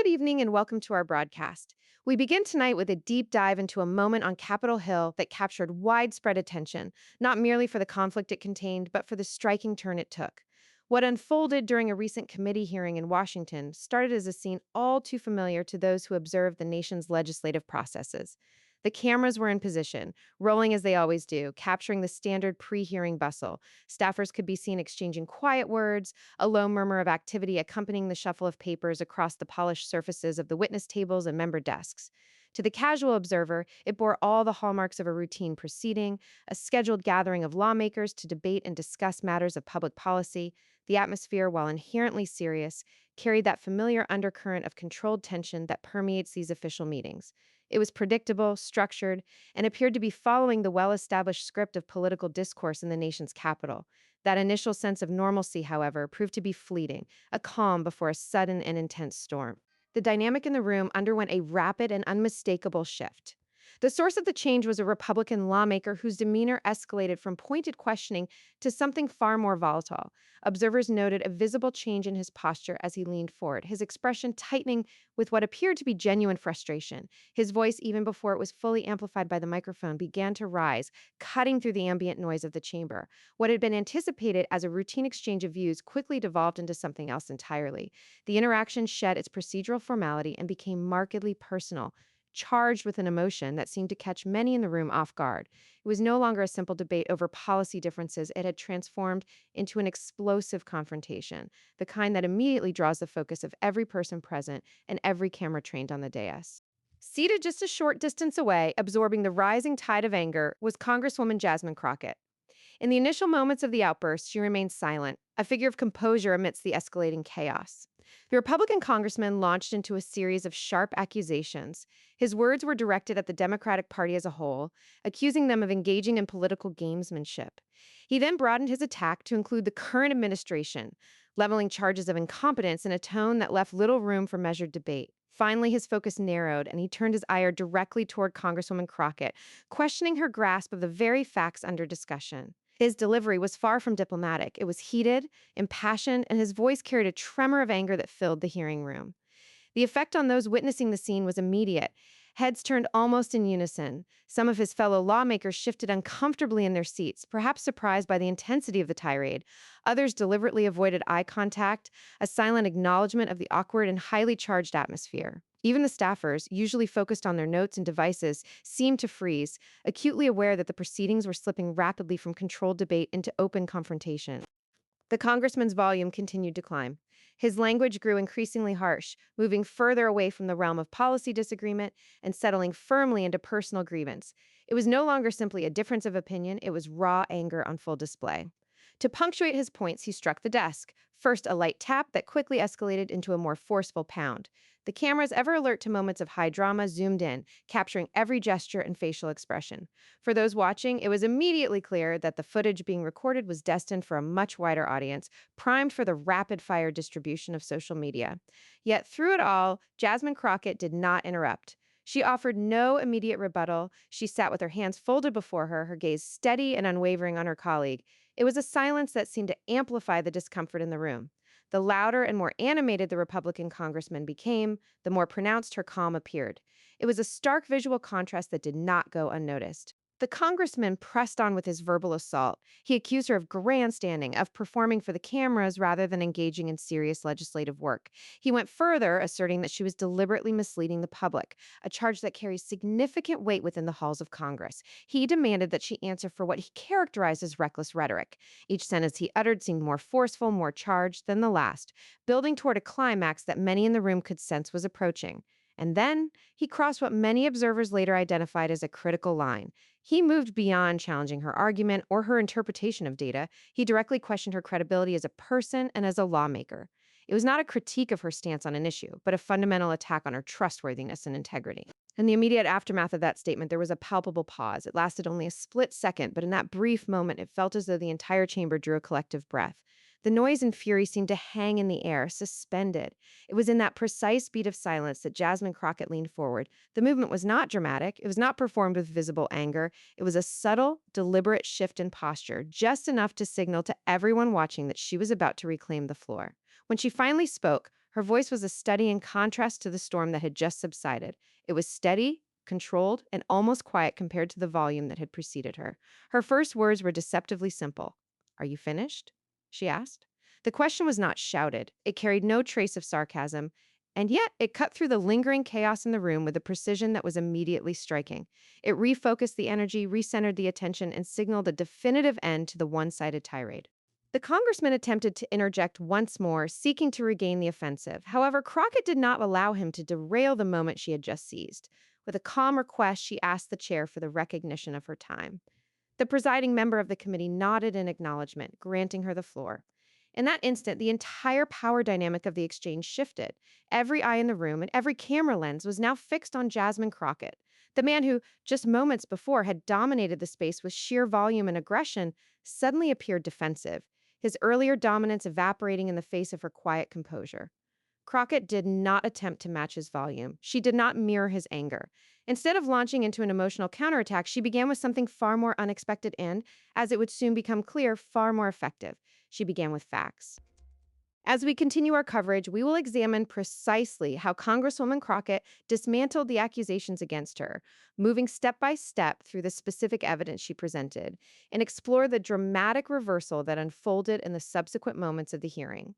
Good evening and welcome to our broadcast. We begin tonight with a deep dive into a moment on Capitol Hill that captured widespread attention, not merely for the conflict it contained, but for the striking turn it took. What unfolded during a recent committee hearing in Washington started as a scene all too familiar to those who observe the nation's legislative processes. The cameras were in position, rolling as they always do, capturing the standard pre hearing bustle. Staffers could be seen exchanging quiet words, a low murmur of activity accompanying the shuffle of papers across the polished surfaces of the witness tables and member desks. To the casual observer, it bore all the hallmarks of a routine proceeding, a scheduled gathering of lawmakers to debate and discuss matters of public policy. The atmosphere, while inherently serious, carried that familiar undercurrent of controlled tension that permeates these official meetings. It was predictable, structured, and appeared to be following the well established script of political discourse in the nation's capital. That initial sense of normalcy, however, proved to be fleeting, a calm before a sudden and intense storm. The dynamic in the room underwent a rapid and unmistakable shift. The source of the change was a Republican lawmaker whose demeanor escalated from pointed questioning to something far more volatile. Observers noted a visible change in his posture as he leaned forward, his expression tightening with what appeared to be genuine frustration. His voice, even before it was fully amplified by the microphone, began to rise, cutting through the ambient noise of the chamber. What had been anticipated as a routine exchange of views quickly devolved into something else entirely. The interaction shed its procedural formality and became markedly personal, charged with an emotion that seemed to catch many in the room off guard. It was no longer a simple debate over policy differences. It had transformed into an explosive confrontation, the kind that immediately draws the focus of every person present and every camera trained on the dais. Seated just a short distance away, absorbing the rising tide of anger, was Congresswoman Jasmine Crockett. In the initial moments of the outburst, she remained silent, a figure of composure amidst the escalating chaos. The Republican congressman launched into a series of sharp accusations. His words were directed at the Democratic Party as a whole, accusing them of engaging in political gamesmanship. He then broadened his attack to include the current administration, leveling charges of incompetence in a tone that left little room for measured debate. Finally, his focus narrowed, and he turned his ire directly toward Congresswoman Crockett, questioning her grasp of the very facts under discussion. His delivery was far from diplomatic. It was heated, impassioned, and his voice carried a tremor of anger that filled the hearing room. The effect on those witnessing the scene was immediate. Heads turned almost in unison. Some of his fellow lawmakers shifted uncomfortably in their seats, perhaps surprised by the intensity of the tirade. Others deliberately avoided eye contact, a silent acknowledgement of the awkward and highly charged atmosphere. Even the staffers, usually focused on their notes and devices, seemed to freeze, acutely aware that the proceedings were slipping rapidly from controlled debate into open confrontation. The congressman's volume continued to climb. His language grew increasingly harsh, moving further away from the realm of policy disagreement and settling firmly into personal grievance. It was no longer simply a difference of opinion, it was raw anger on full display. To punctuate his points, he struck the desk. First, a light tap that quickly escalated into a more forceful pound. The cameras, ever alert to moments of high drama, zoomed in, capturing every gesture and facial expression. For those watching, it was immediately clear that the footage being recorded was destined for a much wider audience, primed for the rapid-fire distribution of social media. Yet through it all, Jasmine Crockett did not interrupt. She offered no immediate rebuttal. She sat with her hands folded before her, her gaze steady and unwavering on her colleague. It was a silence that seemed to amplify the discomfort in the room. The louder and more animated the Republican congressman became, the more pronounced her calm appeared. It was a stark visual contrast that did not go unnoticed. The congressman pressed on with his verbal assault. He accused her of grandstanding, of performing for the cameras rather than engaging in serious legislative work. He went further, asserting that she was deliberately misleading the public, a charge that carries significant weight within the halls of Congress. He demanded that she answer for what he characterized as reckless rhetoric. Each sentence he uttered seemed more forceful, more charged than the last, building toward a climax that many in the room could sense was approaching. And then he crossed what many observers later identified as a critical line. He moved beyond challenging her argument or her interpretation of data. He directly questioned her credibility as a person and as a lawmaker. It was not a critique of her stance on an issue, but a fundamental attack on her trustworthiness and integrity. In the immediate aftermath of that statement, there was a palpable pause. It lasted only a split second, but in that brief moment, it felt as though the entire chamber drew a collective breath. The noise and fury seemed to hang in the air, suspended. It was in that precise beat of silence that Jasmine Crockett leaned forward. The movement was not dramatic. It was not performed with visible anger. It was a subtle, deliberate shift in posture, just enough to signal to everyone watching that she was about to reclaim the floor. When she finally spoke, Her voice was a study in contrast to the storm that had just subsided. It was steady, controlled, and almost quiet compared to the volume that had preceded her. Her first words were deceptively simple. "Are you finished?" she asked. The question was not shouted. It carried no trace of sarcasm, and yet it cut through the lingering chaos in the room with a precision that was immediately striking. It refocused the energy, recentered the attention, and signaled a definitive end to the one-sided tirade. The congressman attempted to interject once more, seeking to regain the offensive. However, Crockett did not allow him to derail the moment she had just seized. With a calm request, she asked the chair for the recognition of her time. The presiding member of the committee nodded in acknowledgement, granting her the floor. In that instant, the entire power dynamic of the exchange shifted. Every eye in the room and every camera lens was now fixed on Jasmine Crockett. The man who, just moments before, had dominated the space with sheer volume and aggression, suddenly appeared defensive, his earlier dominance evaporating in the face of her quiet composure. Crockett did not attempt to match his volume. She did not mirror his anger. Instead of launching into an emotional counterattack, she began with something far more unexpected and, as it would soon become clear, far more effective. She began with facts. As we continue our coverage, we will examine precisely how Congresswoman Crockett dismantled the accusations against her, moving step by step through the specific evidence she presented, and explore the dramatic reversal that unfolded in the subsequent moments of the hearing.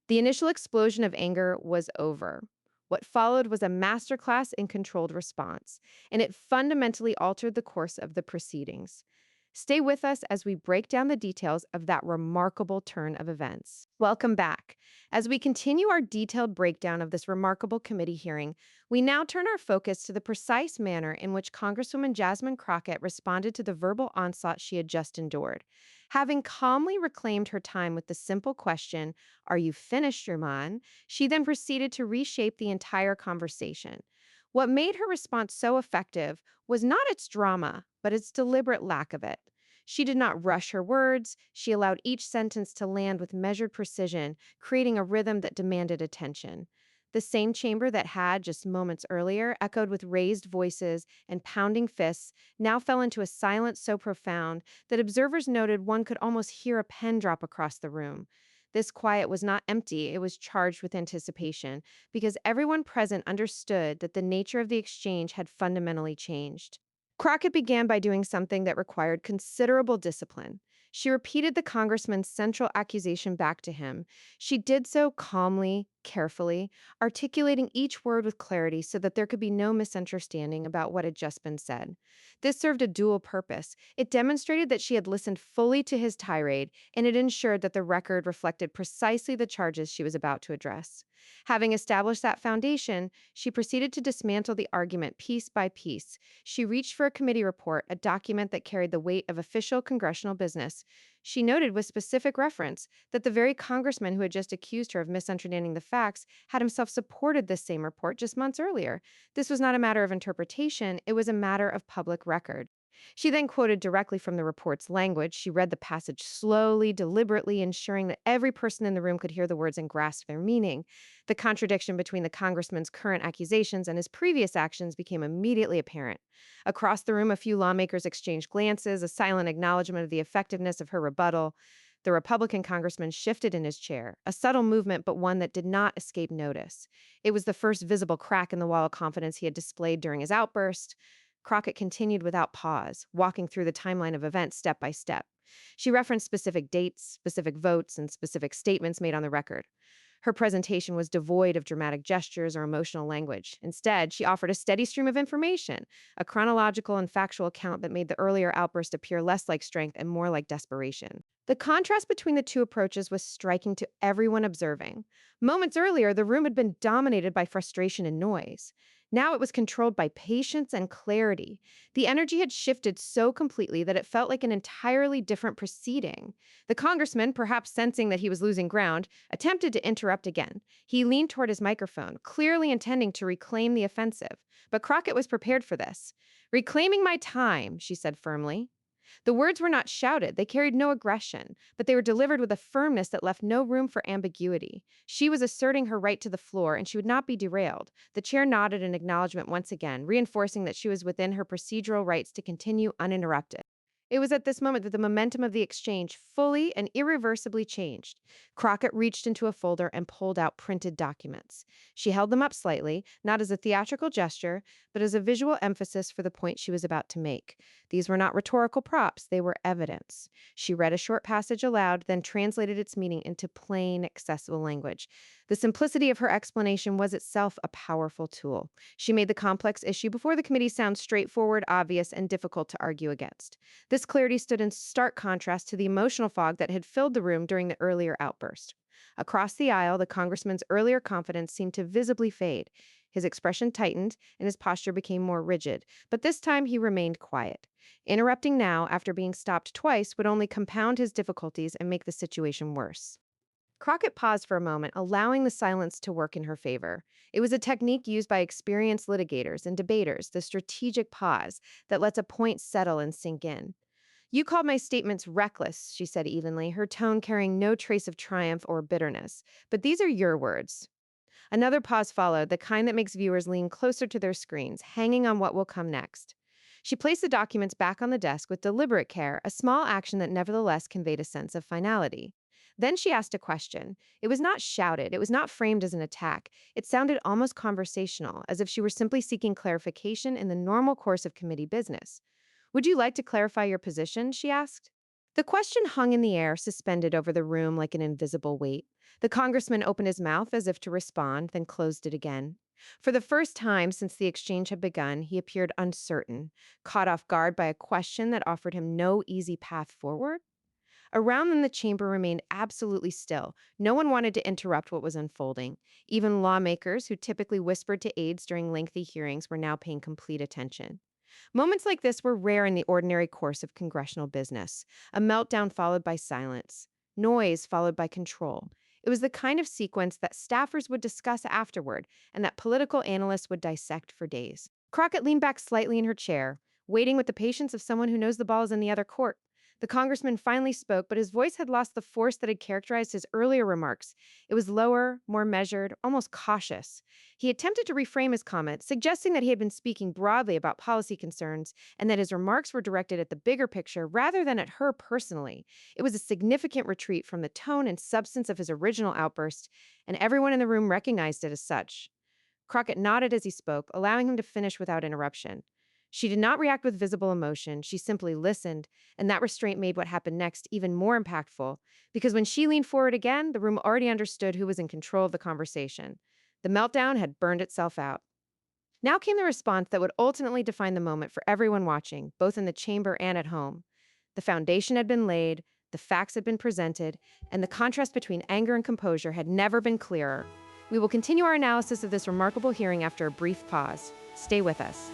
The initial explosion of anger was over. What followed was a masterclass in controlled response, and it fundamentally altered the course of the proceedings. Stay with us as we break down the details of that remarkable turn of events. Welcome back. As we continue our detailed breakdown of this remarkable committee hearing, we now turn our focus to the precise manner in which Congresswoman Jasmine Crockett responded to the verbal onslaught she had just endured. Having calmly reclaimed her time with the simple question, "Are you finished, German?" she then proceeded to reshape the entire conversation. What made her response so effective was not its drama, but its deliberate lack of it. She did not rush her words. She allowed each sentence to land with measured precision, creating a rhythm that demanded attention. The same chamber that had, just moments earlier, echoed with raised voices and pounding fists now fell into a silence so profound that observers noted one could almost hear a pen drop across the room. This quiet was not empty, it was charged with anticipation, because everyone present understood that the nature of the exchange had fundamentally changed. Crockett began by doing something that required considerable discipline. She repeated the congressman's central accusation back to him. She did so calmly, carefully, articulating each word with clarity so that there could be no misunderstanding about what had just been said. This served a dual purpose. It demonstrated that she had listened fully to his tirade, and it ensured that the record reflected precisely the charges she was about to address. Having established that foundation, she proceeded to dismantle the argument piece by piece. She reached for a committee report, a document that carried the weight of official congressional business. She noted with specific reference that the very congressman who had just accused her of misunderstanding the facts had himself supported this same report just months earlier. This was not a matter of interpretation, it was a matter of public record. She then quoted directly from the report's language. She read the passage slowly, deliberately, ensuring that every person in the room could hear the words and grasp their meaning. The contradiction between the congressman's current accusations and his previous actions became immediately apparent. Across the room, a few lawmakers exchanged glances, a silent acknowledgement of the effectiveness of her rebuttal. The Republican congressman shifted in his chair, a subtle movement, but one that did not escape notice. It was the first visible crack in the wall of confidence he had displayed during his outburst. Crockett continued without pause, walking through the timeline of events step by step. She referenced specific dates, specific votes, and specific statements made on the record. Her presentation was devoid of dramatic gestures or emotional language. Instead, she offered a steady stream of information, a chronological and factual account that made the earlier outburst appear less like strength and more like desperation. The contrast between the two approaches was striking to everyone observing. Moments earlier, the room had been dominated by frustration and noise. Now it was controlled by patience and clarity. The energy had shifted so completely that it felt like an entirely different proceeding. The congressman, perhaps sensing that he was losing ground, attempted to interrupt again. He leaned toward his microphone, clearly intending to reclaim the offensive. But Crockett was prepared for this. "Reclaiming my time," she said firmly. The words were not shouted, they carried no aggression, but they were delivered with a firmness that left no room for ambiguity. She was asserting her right to the floor, and she would not be derailed. The chair nodded in acknowledgement once again, reinforcing that she was within her procedural rights to continue uninterrupted. It was at this moment that the momentum of the exchange fully and irreversibly changed. Crockett reached into a folder and pulled out printed documents. She held them up slightly, not as a theatrical gesture, but as a visual emphasis for the point she was about to make. These were not rhetorical props, they were evidence. She read a short passage aloud, then translated its meaning into plain, accessible language. The simplicity of her explanation was itself a powerful tool. She made the complex issue before the committee sound straightforward, obvious, and difficult to argue against. This clarity stood in stark contrast to the emotional fog that had filled the room during the earlier outburst. Across the aisle, the congressman's earlier confidence seemed to visibly fade. His expression tightened and his posture became more rigid, but this time he remained quiet. Interrupting now, after being stopped twice, would only compound his difficulties and make the situation worse. Crockett paused for a moment, allowing the silence to work in her favor. It was a technique used by experienced litigators and debaters, the strategic pause that lets a point settle and sink in. You called my statements reckless, she said evenly, her tone carrying no trace of triumph or bitterness. But these are your words. Another pause followed, the kind that makes viewers lean closer to their screens, hanging on what will come next. She placed the documents back on the desk with deliberate care, a small action that nevertheless conveyed a sense of finality. Then she asked a question. It was not shouted, it was not framed as an attack. It sounded almost conversational, as if she were simply seeking clarification in the normal course of committee business. Would you like to clarify your position? She asked. The question hung in the air, suspended over the room like an invisible weight. The congressman opened his mouth as if to respond, then closed it again. For the first time since the exchange had begun, he appeared uncertain, caught off guard by a question that offered him no easy path forward. Around them, the chamber remained absolutely still. No one wanted to interrupt what was unfolding. Even lawmakers, who typically whispered to aides during lengthy hearings, were now paying complete attention. Moments like this were rare in the ordinary course of congressional business. A meltdown followed by silence, noise followed by control. It was the kind of sequence that staffers would discuss afterward and that political analysts would dissect for days. Crockett leaned back slightly in her chair, waiting with the patience of someone who knows the ball is in the other court. The congressman finally spoke, but his voice had lost the force that had characterized his earlier remarks. It was lower, more measured, almost cautious. He attempted to reframe his comment, suggesting that he had been speaking broadly about policy concerns and that his remarks were directed at the bigger picture rather than at her personally. It was a significant retreat from the tone and substance of his original outburst, and everyone in the room recognized it as such. Crockett nodded as he spoke, allowing him to finish without interruption. She did not react with visible emotion, she simply listened, and that restraint made what happened next even more impactful, because when she leaned forward again, the room already understood who was in control of the conversation. The meltdown had burned itself out. Now came the response that would ultimately define the moment for everyone watching, both in the chamber and at home. The foundation had been laid, the facts had been presented, and the contrast between anger and composure had never been clearer. We will continue our analysis of this remarkable hearing after a brief pause. Stay with us.